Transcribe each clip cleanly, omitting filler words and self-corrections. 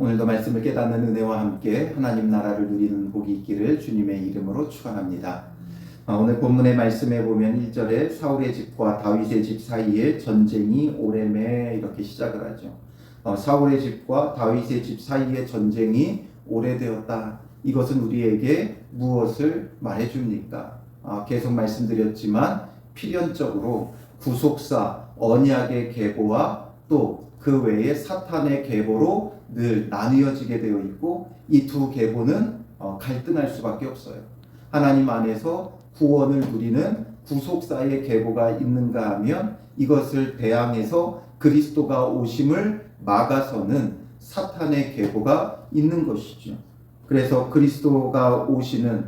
오늘도 말씀을 깨닫는 은혜와 함께 하나님 나라를 누리는 복이 있기를 주님의 이름으로 축원합니다. 오늘 본문의 말씀에 보면 1절에 사울의 집과 다윗의 집 사이에 전쟁이 오래매 이렇게 시작을 하죠. 사울의 집과 다윗의 집 사이에 전쟁이 오래되었다. 이것은 우리에게 무엇을 말해줍니까? 계속 말씀드렸지만 필연적으로 구속사 언약의 계보와 또 그 외에 사탄의 계보로 늘 나뉘어지게 되어 있고 이 두 계보는 갈등할 수밖에 없어요. 하나님 안에서 구원을 누리는 구속사의 계보가 있는가 하면 이것을 대항해서 그리스도가 오심을 막아서는 사탄의 계보가 있는 것이죠. 그래서 그리스도가 오시는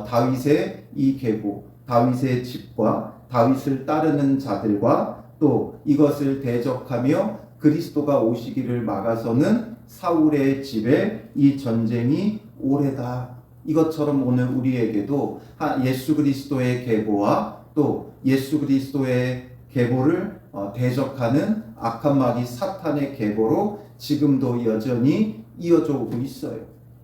다윗의 이 계보, 다윗의 집과 다윗을 따르는 자들과 또 이것을 대적하며 그리스도가 오시기를 막아서는 사울의 집에 이 전쟁이 오래다. 이것처럼 오늘 우리에게도 예수 그리스도의 계보와 또 예수 그리스도의 계보를 대적하는 악한 마귀 사탄의 계보로 지금도 여전히 이어져 오고 있어요.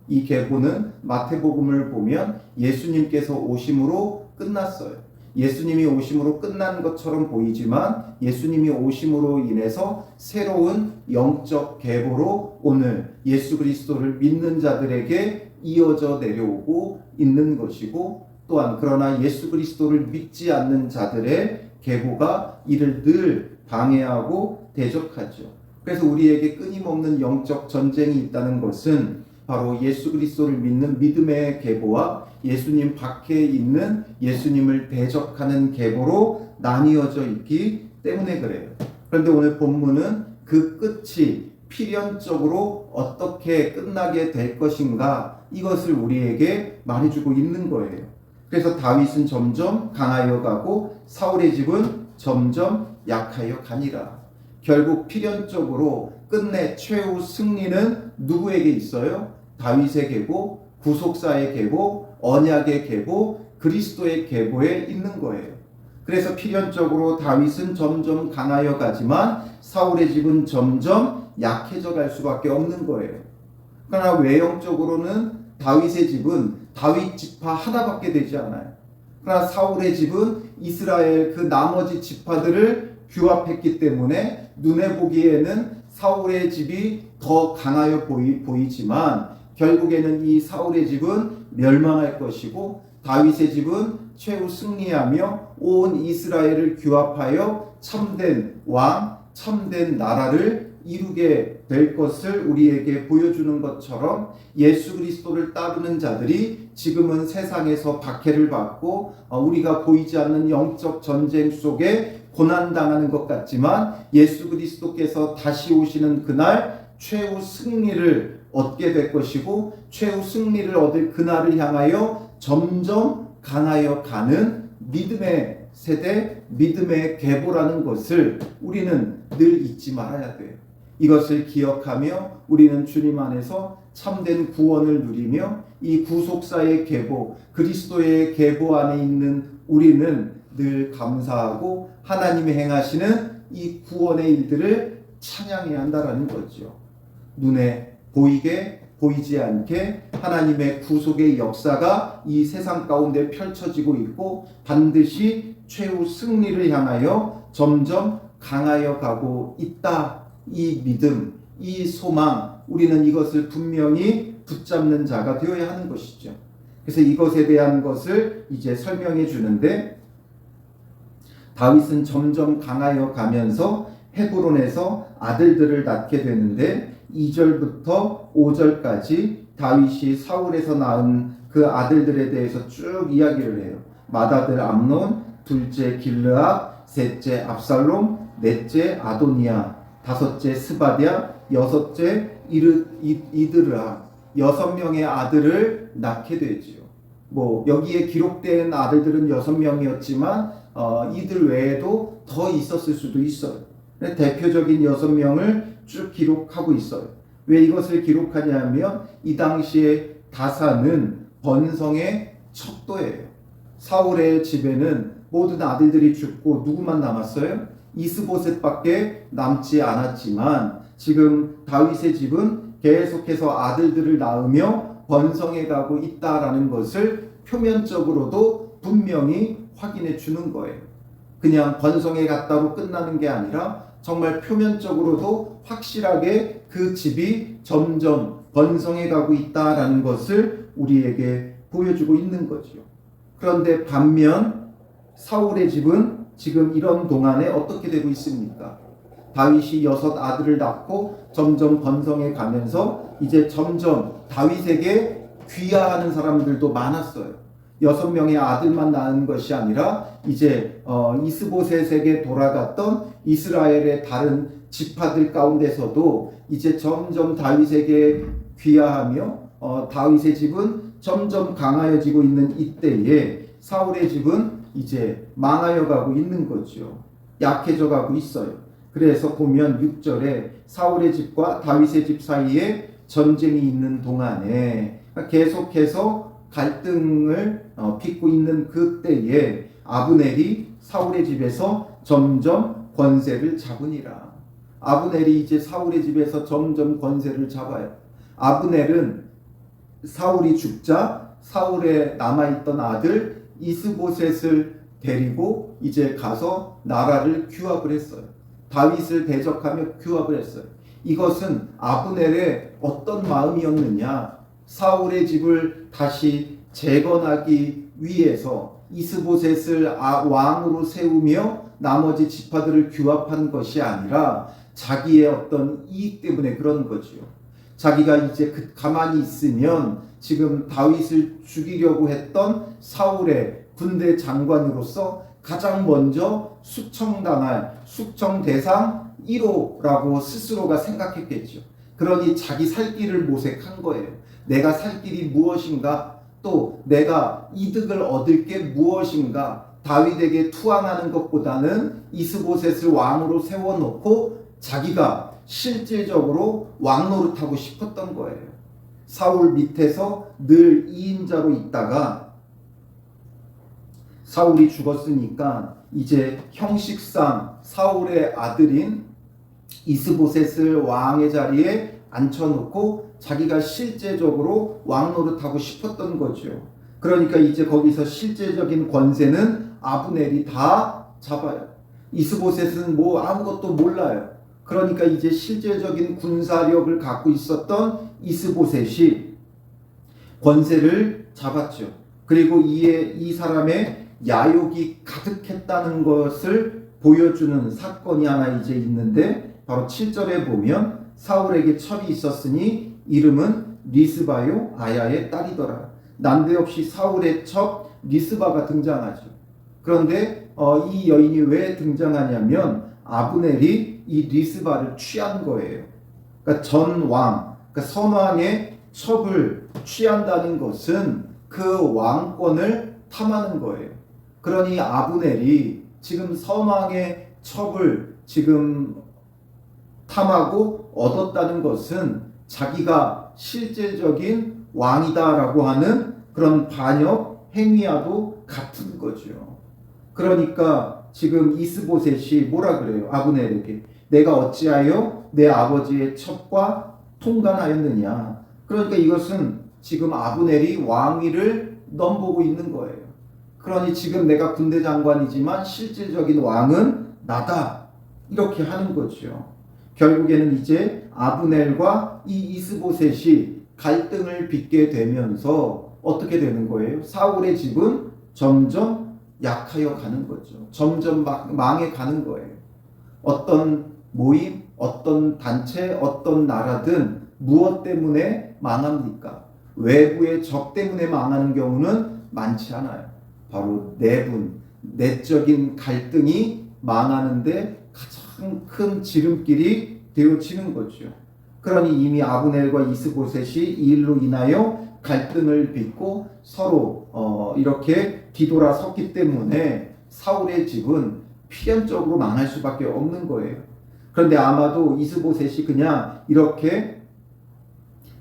이 계보는 마태복음을 보면 예수님께서 오심으로 끝났어요. 예수님이 오심으로 끝난 것처럼 보이지만 예수님이 오심으로 인해서 새로운 영적 계보로 오늘 예수 그리스도를 믿는 자들에게 이어져 내려오고 있는 것이고, 또한 그러나 예수 그리스도를 믿지 않는 자들의 계보가 이를 늘 방해하고 대적하죠. 그래서 우리에게 끊임없는 영적 전쟁이 있다는 것은 바로 예수 그리스도를 믿는 믿음의 계보와 예수님 밖에 있는 예수님을 대적하는 계보로 나뉘어져 있기 때문에 그래요. 그런데 오늘 본문은 그 끝이 필연적으로 어떻게 끝나게 될 것인가, 이것을 우리에게 말해주고 있는 거예요. 그래서 다윗은 점점 강하여 가고 사울의 집은 점점 약하여 가니라. 결국 필연적으로 끝내 최후 승리는 누구에게 있어요? 다윗의 계보, 구속사의 계보, 언약의 계보, 그리스도의 계보에 있는 거예요. 그래서 필연적으로 다윗은 점점 강하여 가지만 사울의 집은 점점 약해져 갈 수밖에 없는 거예요. 그러나 외형적으로는 다윗의 집은 다윗 지파 하나밖에 되지 않아요. 그러나 사울의 집은 이스라엘 그 나머지 지파들을 규합했기 때문에 눈에 보기에는 사울의 집이 더 강하여 보이지만 결국에는 이 사울의 집은 멸망할 것이고 다윗의 집은 최후 승리하며 온 이스라엘을 규합하여 참된 왕, 참된 나라를 이루게 될 것을 우리에게 보여주는 것처럼 예수 그리스도를 따르는 자들이 지금은 세상에서 박해를 받고 우리가 보이지 않는 영적 전쟁 속에 고난당하는 것 같지만 예수 그리스도께서 다시 오시는 그날 최후 승리를 얻게 될 것이고 최후 승리를 얻을 그날을 향하여 점점 강하여 가는 믿음의 세대, 믿음의 계보라는 것을 우리는 늘 잊지 말아야 돼요. 이것을 기억하며 우리는 주님 안에서 참된 구원을 누리며 이 구속사의 계보, 그리스도의 계보 안에 있는 우리는 늘 감사하고 하나님이 행하시는 이 구원의 일들을 찬양해야 한다는 거죠. 눈에 보이게 보이지 않게 하나님의 구속의 역사가 이 세상 가운데 펼쳐지고 있고 반드시 최후 승리를 향하여 점점 강하여 가고 있다. 이 믿음, 이 소망, 우리는 이것을 분명히 붙잡는 자가 되어야 하는 것이죠. 그래서 이것에 대한 것을 이제 설명해 주는데, 다윗은 점점 강하여 가면서 헤브론에서 아들들을 낳게 되는데 2절부터 5절까지 다윗이 사울에서 낳은 그 아들들에 대해서 쭉 이야기를 해요. 맏아들 암논, 둘째 길르압, 셋째 압살롬, 넷째 아도니아, 다섯째 스바랴, 여섯째 이드르아. 6명의 아들을 낳게 되지요. 여기에 기록된 아들들은 6명이었지만 이들 외에도 더 있었을 수도 있어요. 대표적인 6명을 쭉 기록하고 있어요. 왜 이것을 기록하냐면 이 당시에 다산은 번성의 척도예요. 사울의 집에는 모든 아들들이 죽고 누구만 남았어요? 이스보셋밖에 남지 않았지만 지금 다윗의 집은 계속해서 아들들을 낳으며 번성해 가고 있다라는 것을 표면적으로도 분명히 확인해 주는 거예요. 그냥 번성해 갔다고 끝나는 게 아니라 정말 표면적으로도 확실하게 그 집이 점점 번성해 가고 있다라는 것을 우리에게 보여주고 있는 거죠. 그런데 반면 사울의 집은 지금 이런 동안에 어떻게 되고 있습니까? 다윗이 6 아들을 낳고 점점 번성해 가면서 이제 점점 다윗에게 귀화하는 사람들도 많았어요. 6명의 아들만 낳은 것이 아니라 이제 이스보셋에게 돌아갔던 이스라엘의 다른 지파들 가운데서도 이제 점점 다윗에게 귀화하며 다윗의 집은 점점 강하여지고 있는 이때에 사울의 집은 이제 망하여 가고 있는 거죠. 약해져 가고 있어요. 그래서 보면 6절에 사울의 집과 다윗의 집 사이에 전쟁이 있는 동안에 계속해서 갈등을 빚고 있는 그때에 아브넬이 사울의 집에서 점점 권세를 잡으니라. 아브넬이 이제 사울의 집에서 점점 권세를 잡아요. 아브넬은 사울이 죽자 사울에 남아있던 아들 이스보셋을 데리고 이제 가서 나라를 규합을 했어요. 다윗을 대적하며 규합을 했어요. 이것은 아브넬의 어떤 마음이었느냐? 사울의 집을 다시 재건하기 위해서 이스보셋을 왕으로 세우며 나머지 지파들을 규합한 것이 아니라 자기의 어떤 이익 때문에 그런 거죠. 자기가 이제 가만히 있으면 지금 다윗을 죽이려고 했던 사울의 군대 장관으로서 가장 먼저 숙청당할 숙청 대상 1호라고 스스로가 생각했겠죠. 그러니 자기 살 길을 모색한 거예요. 내가 살 길이 무엇인가? 또 내가 이득을 얻을 게 무엇인가? 다윗에게 투항하는 것보다는 이스보셋을 왕으로 세워놓고 자기가 실질적으로 왕노릇하고 싶었던 거예요. 사울 밑에서 늘 2인자로 있다가 사울이 죽었으니까 이제 형식상 사울의 아들인 이스보셋을 왕의 자리에 앉혀놓고 자기가 실제적으로 왕노릇하고 싶었던 거죠. 그러니까 이제 거기서 실제적인 권세는 아브넬이 다 잡아요. 이스보셋은 뭐 아무것도 몰라요. 그러니까 이제 실제적인 군사력을 갖고 있었던 이스보셋이 권세를 잡았죠. 그리고 이 사람의 야욕이 가득했다는 것을 보여주는 사건이 하나 이제 있는데 바로 7절에 보면 사울에게 첩이 있었으니 이름은 리스바요 아야의 딸이더라. 난데없이 사울의 첩 리스바가 등장하죠. 그런데 이 여인이 왜 등장하냐면 아브넬이 이 리스바를 취한 거예요. 그러니까 전왕, 그러니까 선왕의 첩을 취한다는 것은 그 왕권을 탐하는 거예요. 그러니 아브넬이 지금 선왕의 첩을 지금 탐하고 얻었다는 것은 자기가 실질적인 왕이다라고 하는 그런 반역 행위와도 같은 거죠. 그러니까 지금 이스보셋이 뭐라 그래요? 아브넬에게 내가 어찌하여 내 아버지의 첩과 통간하였느냐. 그러니까 이것은 지금 아브넬이 왕위를 넘보고 있는 거예요. 그러니 지금 내가 군대 장관이지만 실질적인 왕은 나다. 이렇게 하는 거죠. 결국에는 이제 아브넬과 이 이스보셋이 갈등을 빚게 되면서 어떻게 되는 거예요? 사울의 집은 점점 약하여 가는 거죠. 점점 망해 가는 거예요. 어떤 모임, 어떤 단체, 어떤 나라든 무엇 때문에 망합니까? 외부의 적 때문에 망하는 경우는 많지 않아요. 바로 내적인 갈등이 망하는데 가장 큰 지름길이 되어지는 거죠. 그러니 이미 아브넬과 이스보셋이 이 일로 인하여 갈등을 빚고 서로 이렇게 뒤돌아섰기 때문에 사울의 집은 필연적으로 망할 수밖에 없는 거예요. 그런데 아마도 이스보셋이 그냥 이렇게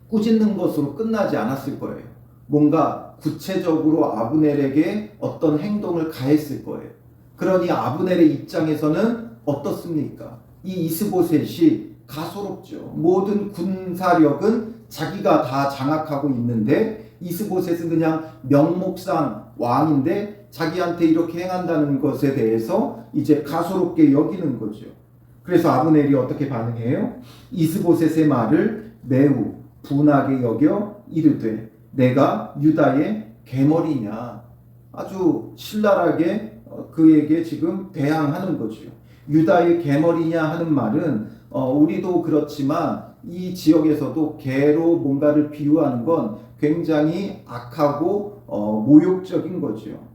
꾸짖는 것으로 끝나지 않았을 거예요. 뭔가 구체적으로 아브넬에게 어떤 행동을 가했을 거예요. 그러니 아브넬의 입장에서는 어떻습니까? 이 이스보셋이 가소롭죠. 모든 군사력은 자기가 다 장악하고 있는데 이스보셋은 그냥 명목상 왕인데 자기한테 이렇게 행한다는 것에 대해서 이제 가소롭게 여기는 거죠. 그래서 아브넬이 어떻게 반응해요? 이스보셋의 말을 매우 분하게 여겨 이르되 내가 유다의 계머리냐. 아주 신랄하게 그에게 지금 대항하는 거죠. 유다의 계머리냐 하는 말은 우리도 그렇지만 이 지역에서도 개로 뭔가를 비유하는 건 굉장히 악하고 모욕적인 거죠.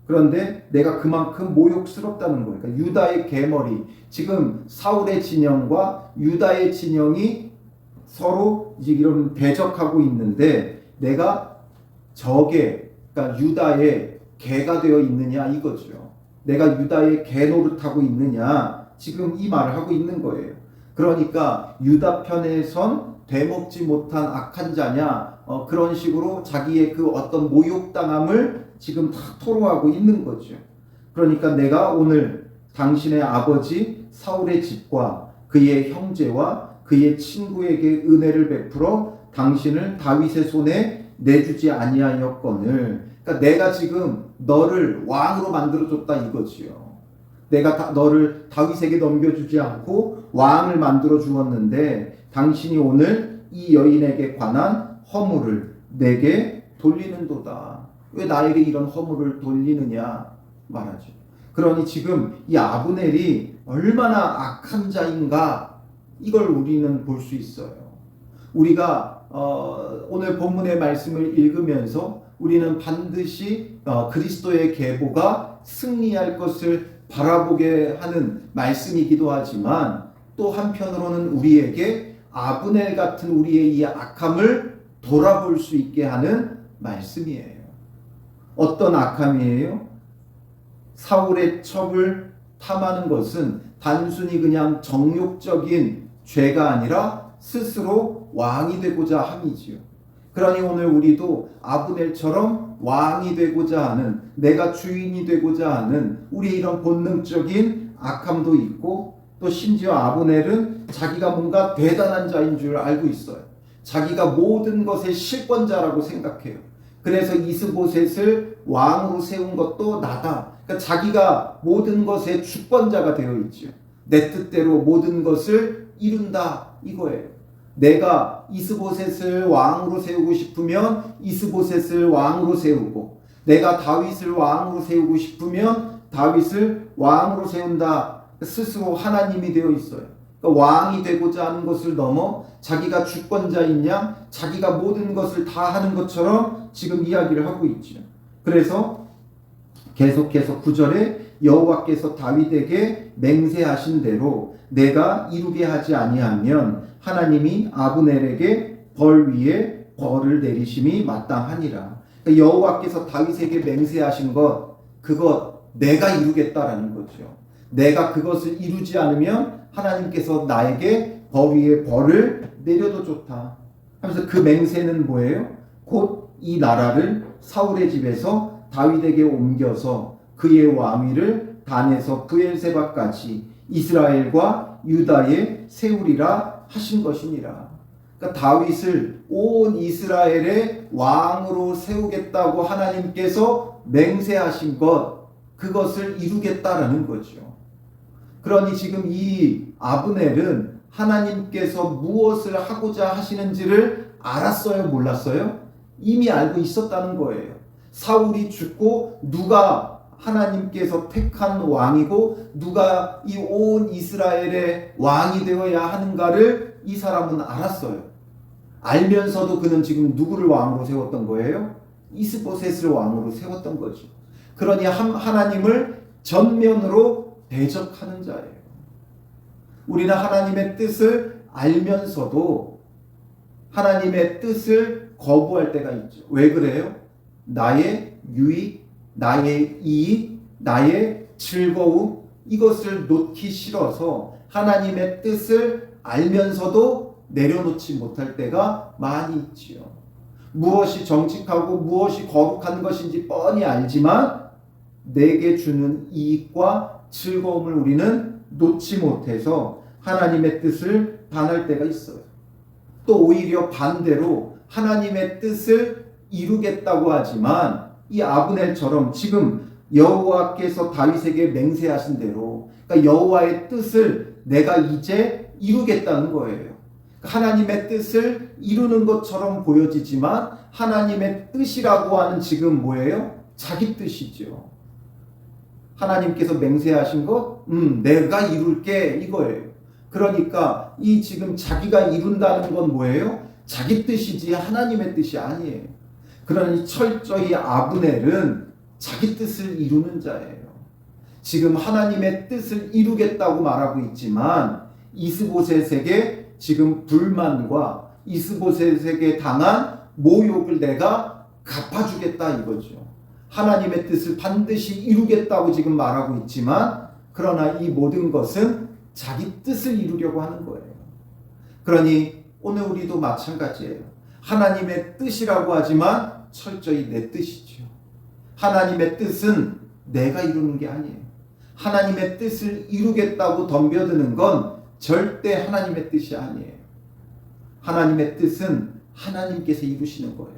그런데 내가 그만큼 모욕스럽다는 거예요. 그러니까 유다의 계머리, 지금 사울의 진영과 유다의 진영이 서로 이런 대적하고 있는데 내가 적의, 그러니까 유다의 개가 되어 있느냐 이거죠. 내가 유다의 개 노릇하고 있느냐, 지금 이 말을 하고 있는 거예요. 그러니까 유다 편에 선 되먹지 못한 악한 자냐, 그런 식으로 자기의 그 어떤 모욕당함을 지금 다 토로하고 있는 거죠. 그러니까 내가 오늘 당신의 아버지 사울의 집과 그의 형제와 그의 친구에게 은혜를 베풀어 당신을 다윗의 손에 내주지 아니하였거늘. 그러니까 내가 지금 너를 왕으로 만들어줬다 이거지요. 내가 너를 다윗에게 넘겨주지 않고 왕을 만들어 주었는데 당신이 오늘 이 여인에게 관한 허물을 내게 돌리는도다. 왜 나에게 이런 허물을 돌리느냐 말하죠. 그러니 지금 이 아브넬이 얼마나 악한 자인가 이걸 우리는 볼 수 있어요. 우리가 오늘 본문의 말씀을 읽으면서 우리는 반드시 그리스도의 계보가 승리할 것을 바라보게 하는 말씀이기도 하지만 또 한편으로는 우리에게 아브넬 같은 우리의 이 악함을 돌아볼 수 있게 하는 말씀이에요. 어떤 악함이에요? 사울의 첩을 탐하는 것은 단순히 그냥 정욕적인 죄가 아니라 스스로 왕이 되고자 함이지요. 그러니 오늘 우리도 아브넬처럼 왕이 되고자 하는, 내가 주인이 되고자 하는 우리의 이런 본능적인 악함도 있고, 또 심지어 아브넬은 자기가 뭔가 대단한 자인 줄 알고 있어요. 자기가 모든 것의 실권자라고 생각해요. 그래서 이스보셋을 왕으로 세운 것도 나다. 그러니까 자기가 모든 것의 주권자가 되어 있죠. 내 뜻대로 모든 것을 이룬다 이거예요. 내가 이스보셋을 왕으로 세우고 싶으면 이스보셋을 왕으로 세우고, 내가 다윗을 왕으로 세우고 싶으면 다윗을 왕으로 세운다. 스스로 하나님이 되어 있어요. 그러니까 왕이 되고자 하는 것을 넘어 자기가 주권자인 양, 자기가 모든 것을 다 하는 것처럼 지금 이야기를 하고 있죠. 그래서 계속해서 9절에 여호와께서 다윗에게 맹세하신 대로 내가 이루게 하지 아니하면 하나님이 아브넬에게 벌 위에 벌을 내리심이 마땅하니라. 그러니까 여호와께서 다윗에게 맹세하신 것, 그것 내가 이루겠다라는 거죠. 내가 그것을 이루지 않으면 하나님께서 나에게 벌 위에 벌을 내려도 좋다 하면서 그 맹세는 뭐예요? 곧 이 나라를 사울의 집에서 다윗에게 옮겨서 그의 왕위를 단에서 브엘세바까지 이스라엘과 유다에 세우리라 하신 것이니라. 그러니까 다윗을 온 이스라엘의 왕으로 세우겠다고 하나님께서 맹세하신 것, 그것을 이루겠다라는 거죠. 그러니 지금 이 아브넬은 하나님께서 무엇을 하고자 하시는지를 알았어요, 몰랐어요? 이미 알고 있었다는 거예요. 사울이 죽고 누가 하나님께서 택한 왕이고 누가 이 온 이스라엘의 왕이 되어야 하는가를 이 사람은 알았어요. 알면서도 그는 지금 누구를 왕으로 세웠던 거예요? 이스보셋을 왕으로 세웠던 거죠. 그러니 하나님을 전면으로 대적하는 자예요. 우리는 하나님의 뜻을 알면서도 하나님의 뜻을 거부할 때가 있죠. 왜 그래요? 나의 유익, 나의 이익, 나의 즐거움, 이것을 놓기 싫어서 하나님의 뜻을 알면서도 내려놓지 못할 때가 많이 있지요. 무엇이 정직하고 무엇이 거룩한 것인지 뻔히 알지만 내게 주는 이익과 즐거움을 우리는 놓지 못해서 하나님의 뜻을 반할 때가 있어요. 또 오히려 반대로 하나님의 뜻을 이루겠다고 하지만 이 아브넬처럼 지금 여호와께서 다윗에게 맹세하신 대로 그러니까 여호와의 뜻을 내가 이제 이루겠다는 거예요. 하나님의 뜻을 이루는 것처럼 보여지지만 하나님의 뜻이라고 하는 지금 뭐예요? 자기 뜻이죠. 하나님께서 맹세하신 것, 내가 이룰게 이거예요. 그러니까 이 지금 자기가 이룬다는 건 뭐예요? 자기 뜻이지 하나님의 뜻이 아니에요. 그러니 철저히 아브넬은 자기 뜻을 이루는 자예요. 지금 하나님의 뜻을 이루겠다고 말하고 있지만 이스보셋에게 지금 불만과 이스보셋에게 당한 모욕을 내가 갚아주겠다 이거죠. 하나님의 뜻을 반드시 이루겠다고 지금 말하고 있지만 그러나 이 모든 것은 자기 뜻을 이루려고 하는 거예요. 그러니 오늘 우리도 마찬가지예요. 하나님의 뜻이라고 하지만 철저히 내 뜻이죠. 하나님의 뜻은 내가 이루는 게 아니에요. 하나님의 뜻을 이루겠다고 덤벼드는 건 절대 하나님의 뜻이 아니에요. 하나님의 뜻은 하나님께서 이루시는 거예요.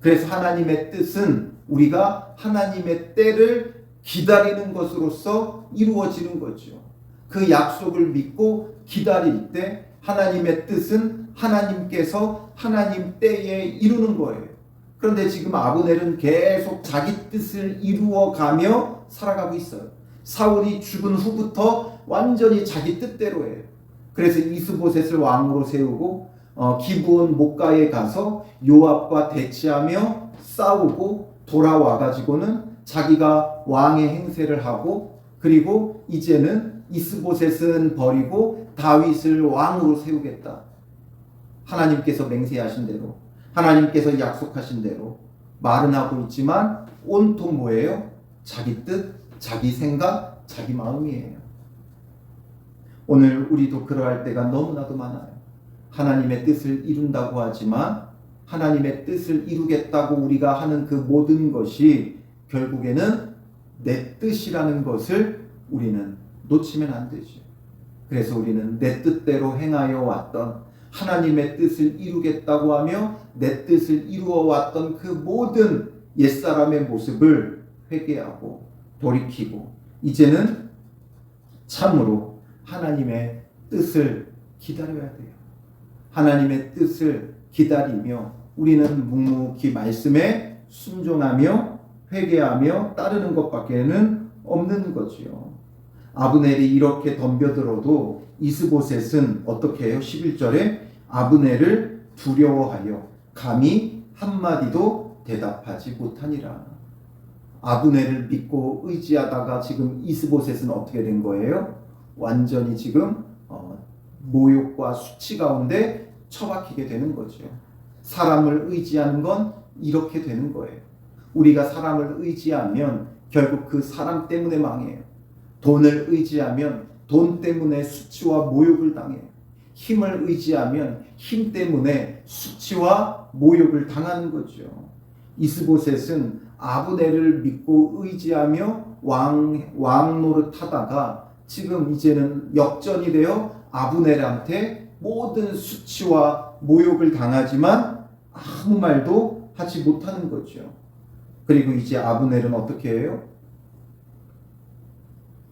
그래서 하나님의 뜻은 우리가 하나님의 때를 기다리는 것으로서 이루어지는 거죠. 그 약속을 믿고 기다릴 때 하나님의 뜻은 하나님께서 하나님 때에 이루는 거예요. 그런데 지금 아브넬은 계속 자기 뜻을 이루어가며 살아가고 있어요. 사울이 죽은 후부터 완전히 자기 뜻대로 해요. 그래서 이스보셋을 왕으로 세우고 기브온 목가에 가서 요압과 대치하며 싸우고 돌아와가지고는 자기가 왕의 행세를 하고 그리고 이제는 이스보셋은 버리고 다윗을 왕으로 세우겠다. 하나님께서 맹세하신 대로 하나님께서 약속하신 대로 말은 하고 있지만 온통 뭐예요? 자기 뜻, 자기 생각, 자기 마음이에요. 오늘 우리도 그러할 때가 너무나도 많아요. 하나님의 뜻을 이룬다고 하지만 하나님의 뜻을 이루겠다고 우리가 하는 그 모든 것이 결국에는 내 뜻이라는 것을 우리는 놓치면 안 되죠. 그래서 우리는 내 뜻대로 행하여 왔던 하나님의 뜻을 이루겠다고 하며 내 뜻을 이루어 왔던 그 모든 옛사람의 모습을 회개하고 돌이키고 이제는 참으로 하나님의 뜻을 기다려야 돼요. 하나님의 뜻을 기다리며 우리는 묵묵히 말씀에 순종하며 회개하며 따르는 것밖에는 없는 거지요. 아브넬이 이렇게 덤벼들어도 이스보셋은 어떻게 해요? 11절에 아브넬을 두려워하여 감히 한마디도 대답하지 못하니라. 아브넬을 믿고 의지하다가 지금 이스보셋은 어떻게 된 거예요? 완전히 지금 모욕과 수치 가운데 처박히게 되는 거죠. 사람을 의지하는 건 이렇게 되는 거예요. 우리가 사람을 의지하면 결국 그 사람 때문에 망해요. 돈을 의지하면 돈 때문에 수치와 모욕을 당해요. 힘을 의지하면 힘 때문에 수치와 모욕을 당하는 거죠. 이스보셋은 아브넬을 믿고 의지하며 왕 노릇하다가 지금 이제는 역전이 되어 아브넬한테 모든 수치와 모욕을 당하지만 아무 말도 하지 못하는 거죠. 그리고 이제 아브넬은 어떻게 해요?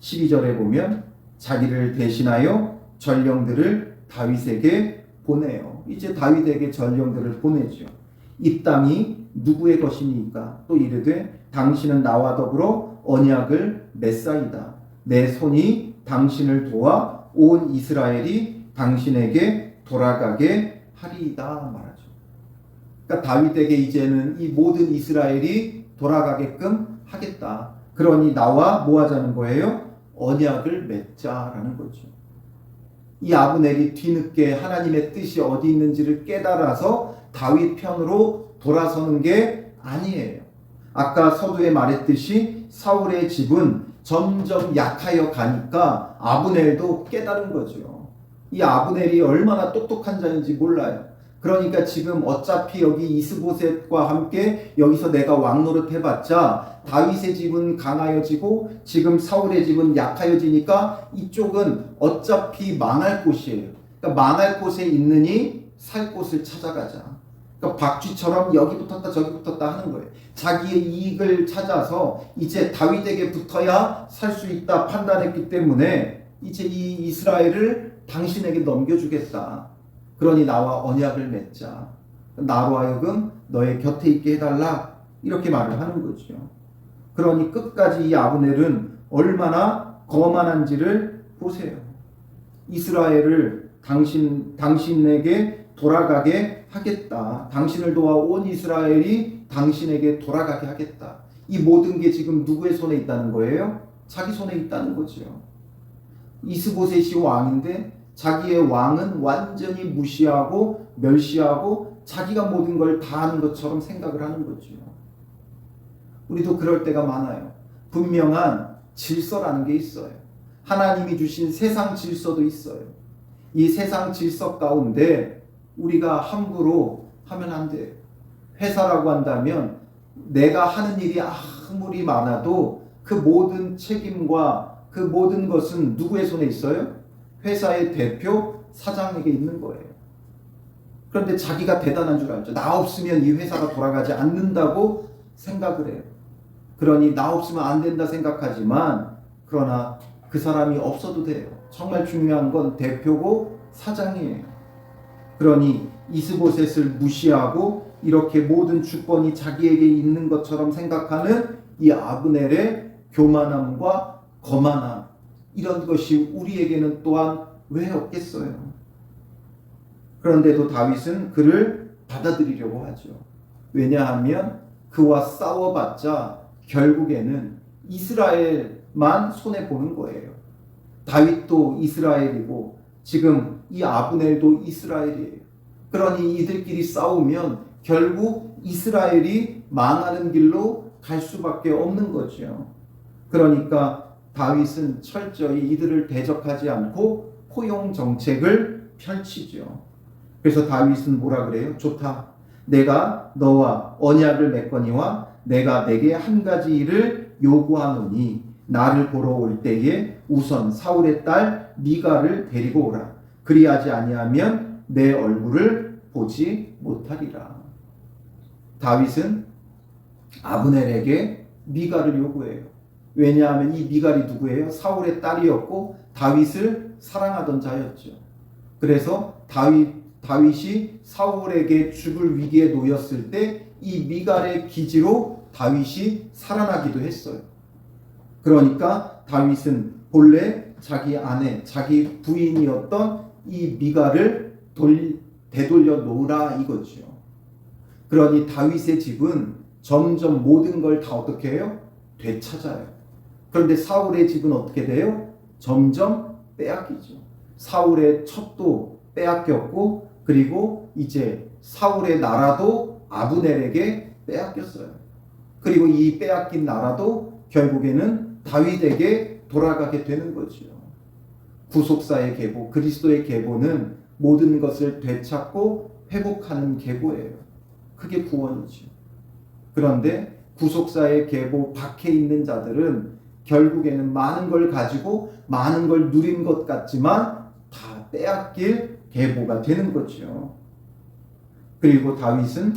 12절에 보면 자기를 대신하여 전령들을 다윗에게 보내요. 이제 다윗에게 전령들을 보내죠. 이 땅이 누구의 것이니까? 또 이르되 당신은 나와 더불어 언약을 맺사이다. 내 손이 당신을 도와 온 이스라엘이 당신에게 돌아가게 하리이다 말하죠. 그러니까 다윗에게 이제는 이 모든 이스라엘이 돌아가게끔 하겠다. 그러니 나와 뭐 하자는 거예요? 언약을 맺자라는 거죠. 이 아브넬이 뒤늦게 하나님의 뜻이 어디 있는지를 깨달아서 다윗 편으로 돌아서는 게 아니에요. 아까 서두에 말했듯이 사울의 집은 점점 약하여 가니까 아브넬도 깨달은 거죠. 이 아브넬이 얼마나 똑똑한 자인지 몰라요. 그러니까 지금 어차피 여기 이스보셋과 함께 여기서 내가 왕노릇 해봤자 다윗의 집은 강하여지고 지금 사울의 집은 약하여지니까 이쪽은 어차피 망할 곳이에요. 그러니까 망할 곳에 있느니 살 곳을 찾아가자. 그러니까 박쥐처럼 여기 붙었다 저기 붙었다 하는 거예요. 자기의 이익을 찾아서 이제 다윗에게 붙어야 살 수 있다 판단했기 때문에 이제 이 이스라엘을 당신에게 넘겨주겠다. 그러니 나와 언약을 맺자. 나로 하여금 너의 곁에 있게 해달라. 이렇게 말을 하는 거죠. 그러니 끝까지 이 아브넬은 얼마나 거만한지를 보세요. 이스라엘을 당신에게 돌아가게 하겠다. 당신을 도와 온 이스라엘이 당신에게 돌아가게 하겠다. 이 모든 게 지금 누구의 손에 있다는 거예요? 자기 손에 있다는 거죠. 이스보셋이 왕인데 자기의 왕은 완전히 무시하고 멸시하고 자기가 모든 걸 다 하는 것처럼 생각을 하는 거죠. 우리도 그럴 때가 많아요. 분명한 질서라는 게 있어요. 하나님이 주신 세상 질서도 있어요. 이 세상 질서 가운데 우리가 함부로 하면 안 돼요. 회사라고 한다면 내가 하는 일이 아무리 많아도 그 모든 책임과 그 모든 것은 누구의 손에 있어요? 회사의 대표, 사장에게 있는 거예요. 그런데 자기가 대단한 줄 알죠. 나 없으면 이 회사가 돌아가지 않는다고 생각을 해요. 그러니 나 없으면 안 된다 생각하지만 그러나 그 사람이 없어도 돼요. 정말 중요한 건 대표고 사장이에요. 그러니 이스보셋을 무시하고 이렇게 모든 주권이 자기에게 있는 것처럼 생각하는 이 아브넬의 교만함과 거만함, 이런 것이 우리에게는 또한 왜 없겠어요? 그런데도 다윗은 그를 받아들이려고 하죠. 왜냐하면 그와 싸워봤자 결국에는 이스라엘만 손해보는 거예요. 다윗도 이스라엘이고 지금 이 아브넬도 이스라엘이에요. 그러니 이들끼리 싸우면 결국 이스라엘이 망하는 길로 갈 수밖에 없는 거죠. 그러니까 다윗은 철저히 이들을 대적하지 않고 포용 정책을 펼치죠. 그래서 다윗은 뭐라 그래요? 좋다. 내가 너와 언약을 맺거니와 내가 내게 한 가지 일을 요구하노니 나를 보러 올 때에 우선 사울의 딸 미가를 데리고 오라. 그리하지 아니하면 내 얼굴을 보지 못하리라. 다윗은 아브넬에게 미가를 요구해요. 왜냐하면 이 미갈이 누구예요? 사울의 딸이었고 다윗을 사랑하던 자였죠. 그래서 다윗이 사울에게 죽을 위기에 놓였을 때 이 미갈의 기지로 다윗이 살아나기도 했어요. 그러니까 다윗은 본래 자기 아내, 자기 부인이었던 이 미갈을 되돌려 놓으라 이거죠. 그러니 다윗의 집은 점점 모든 걸 다 어떻게 해요? 되찾아요. 그런데 사울의 집은 어떻게 돼요? 점점 빼앗기죠. 사울의 첩도 빼앗겼고 그리고 이제 사울의 나라도 아브넬에게 빼앗겼어요. 그리고 이 빼앗긴 나라도 결국에는 다윗에게 돌아가게 되는 거죠. 구속사의 계보, 그리스도의 계보는 모든 것을 되찾고 회복하는 계보예요. 그게 구원이죠. 그런데 구속사의 계보 밖에 있는 자들은 결국에는 많은 걸 가지고 많은 걸 누린 것 같지만 다 빼앗길 계보가 되는 거죠. 그리고 다윗은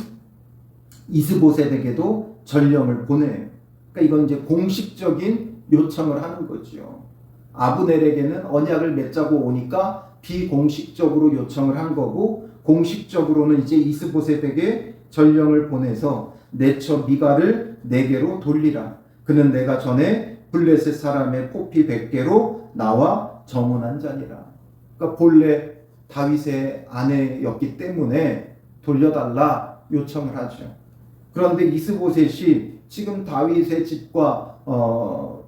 이스보셋에게도 전령을 보내요. 그러니까 이건 이제 공식적인 요청을 하는 거죠. 아브넬에게는 언약을 맺자고 오니까 비공식적으로 요청을 한 거고 공식적으로는 이제 이스보셋에게 전령을 보내서 내 처 미가를 내게로 돌리라. 그는 내가 전에 블레셋 사람의 포피 100개로 나와 정혼한 자니라. 그러니까 본래 다윗의 아내였기 때문에 돌려달라 요청을 하죠. 그런데 이스보셋이 지금 다윗의 집과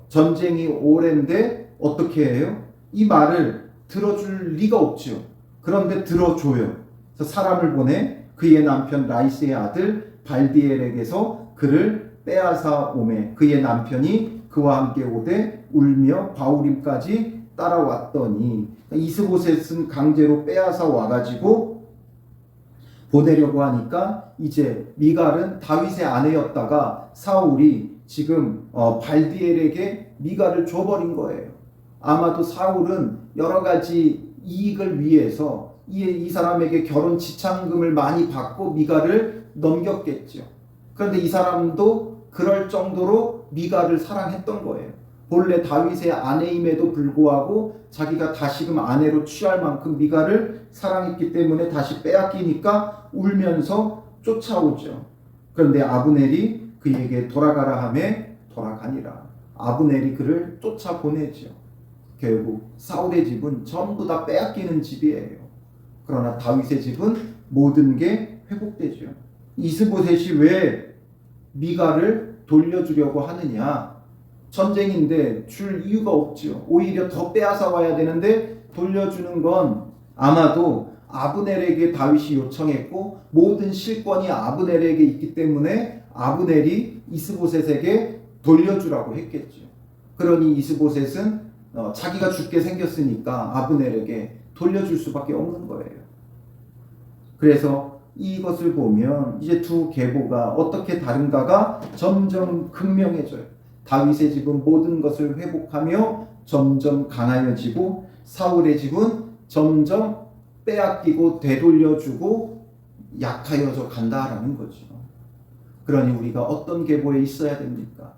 전쟁이 오랜데 어떻게 해요? 이 말을 들어줄 리가 없죠. 그런데 들어줘요. 그래서 사람을 보내 그의 남편 라이스의 아들 발디엘에게서 그를 빼앗아 오매 그의 남편이 그와 함께 오되 울며 바울임까지 따라왔더니 이스보셋은 강제로 빼앗아 와가지고 보내려고 하니까 이제 미갈은 다윗의 아내였다가 사울이 지금 발디엘에게 미갈을 줘버린 거예요. 아마도 사울은 여러 가지 이익을 위해서 이 사람에게 결혼 지참금을 많이 받고 미갈을 넘겼겠죠. 그런데 이 사람도 그럴 정도로 미갈을 사랑했던 거예요. 본래 다윗의 아내임에도 불구하고 자기가 다시금 아내로 취할 만큼 미갈을 사랑했기 때문에 다시 빼앗기니까 울면서 쫓아오죠. 그런데 아브넬이 그에게 돌아가라 하매 돌아가니라. 아브넬이 그를 쫓아보내죠. 결국 사울의 집은 전부 다 빼앗기는 집이에요. 그러나 다윗의 집은 모든 게 회복되죠. 이스보셋이 왜 미갈을 돌려주려고 하느냐? 전쟁인데 줄 이유가 없죠. 오히려 더 빼앗아 와야 되는데 돌려주는 건 아마도 아브넬에게 다윗이 요청했고 모든 실권이 아브넬에게 있기 때문에 아브넬이 이스보셋에게 돌려주라고 했겠죠. 그러니 이스보셋은 자기가 죽게 생겼으니까 아브넬에게 돌려줄 수밖에 없는 거예요. 그래서 이것을 보면 이제 두 계보가 어떻게 다른가가 점점 극명해져요. 다윗의 집은 모든 것을 회복하며 점점 강하여지고 사울의 집은 점점 빼앗기고 되돌려주고 약하여져 간다라는 거죠. 그러니 우리가 어떤 계보에 있어야 됩니까?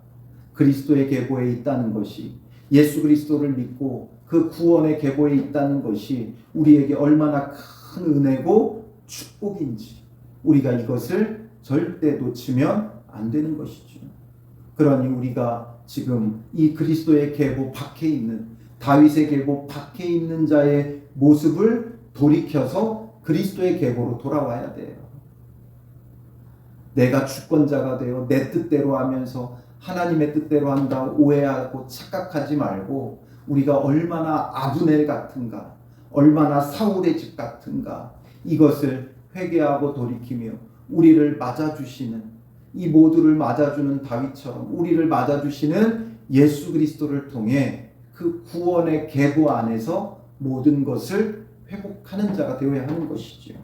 그리스도의 계보에 있다는 것이, 예수 그리스도를 믿고 그 구원의 계보에 있다는 것이 우리에게 얼마나 큰 은혜고 축복인지 우리가 이것을 절대 놓치면 안 되는 것이죠. 그러니 우리가 지금 이 그리스도의 계보 밖에 있는, 다윗의 계보 밖에 있는 자의 모습을 돌이켜서 그리스도의 계보로 돌아와야 돼요. 내가 주권자가 되어 내 뜻대로 하면서 하나님의 뜻대로 한다 오해하고 착각하지 말고, 우리가 얼마나 아브넬 같은가, 얼마나 사울의 집 같은가, 이것을 회개하고 돌이키며 우리를 맞아주시는, 이 모두를 맞아주는 다윗처럼 우리를 맞아주시는 예수 그리스도를 통해 그 구원의 계보 안에서 모든 것을 회복하는 자가 되어야 하는 것이지요.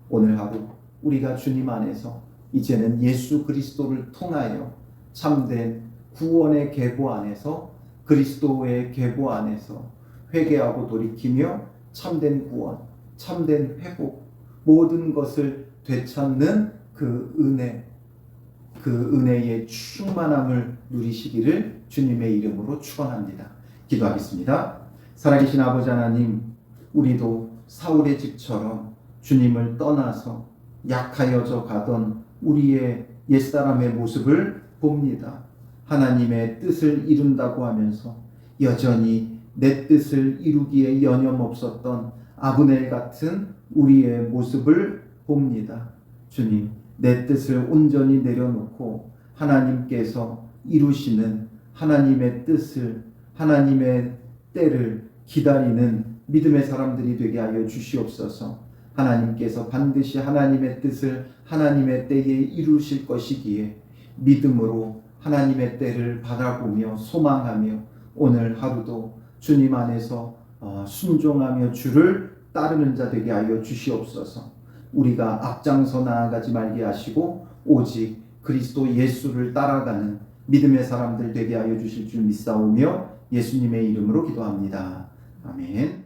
오늘 하루 우리가 주님 안에서 이제는 예수 그리스도를 통하여 참된 구원의 계보 안에서, 그리스도의 계보 안에서 회개하고 돌이키며 참된 구원, 참된 회복, 모든 것을 되찾는 그 은혜, 그 은혜의 충만함을 누리시기를 주님의 이름으로 축원합니다. 기도하겠습니다. 살아계신 아버지 하나님, 우리도 사울의 집처럼 주님을 떠나서 약하여져 가던 우리의 옛사람의 모습을 봅니다. 하나님의 뜻을 이룬다고 하면서 여전히 내 뜻을 이루기에 여념없었던 아브넬 같은 우리의 모습을 봅니다. 주님, 내 뜻을 온전히 내려놓고 하나님께서 이루시는 하나님의 뜻을, 하나님의 때를 기다리는 믿음의 사람들이 되게 하여 주시옵소서. 하나님께서 반드시 하나님의 뜻을 하나님의 때에 이루실 것이기에 믿음으로 하나님의 때를 바라보며 소망하며 오늘 하루도 주님 안에서 순종하며 주를 따르는 자 되게 하여 주시옵소서. 우리가 앞장서 나아가지 말게 하시고 오직 그리스도 예수를 따라가는 믿음의 사람들 되게 하여 주실 줄 믿사오며 예수님의 이름으로 기도합니다. 아멘.